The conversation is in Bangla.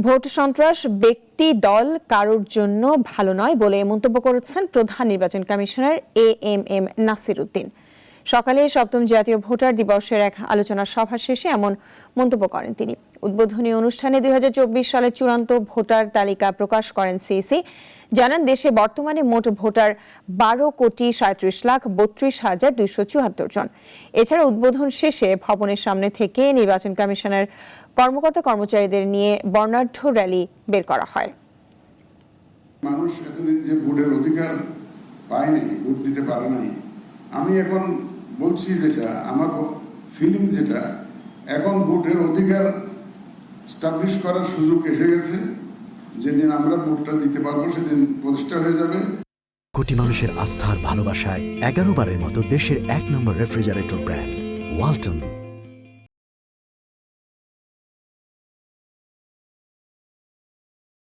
ভোট সন্ত্রাস ব্যক্তি দল কারোর জন্য ভালো নয় বলে মন্তব্য করেছেন প্রধান নির্বাচন কমিশনার এএমএম নাসির উদ্দিন। সকালে সপ্তম জাতীয় ভোটার দিবসের এক আলোচনা সভা শেষে এমন মন্তব্য করেন তিনি। উদ্বোধনী অনুষ্ঠানে ২০২৪ সালের চূড়ান্ত ভোটার তালিকা প্রকাশ করেন সিইসি। জানান দেশে বর্তমানে মোট ভোটার ১২,৩৭,৩২,২৭৪ জন। এছাড়া উদ্বোধন শেষে ভবনের সামনে থেকে নির্বাচন কমিশনের কর্মকর্তা কর্মচারীদের নিয়ে বর্ণাঢ্য র্যালি বের করা হয়। মানুষ এতদিন যে ভোটের অধিকার পায়নি, ভোট দিতে পারে নাই, আমি এখন বলছি যেটা আমার ফিলিং, যেটা এখন ভোটের অধিকার স্টাবলিশ করার সুযোগ এসে গেছে। যেদিন আমরা ভোটটা দিতে পারবো সেদিন প্রতিষ্ঠা হয়ে যাবে। কোটি মানুষের আস্থার ভালোবাসায় 11 বারের মতো দেশের 1 নম্বর রেফ্রিজারেটর ব্র্যান্ড ওয়ালটন।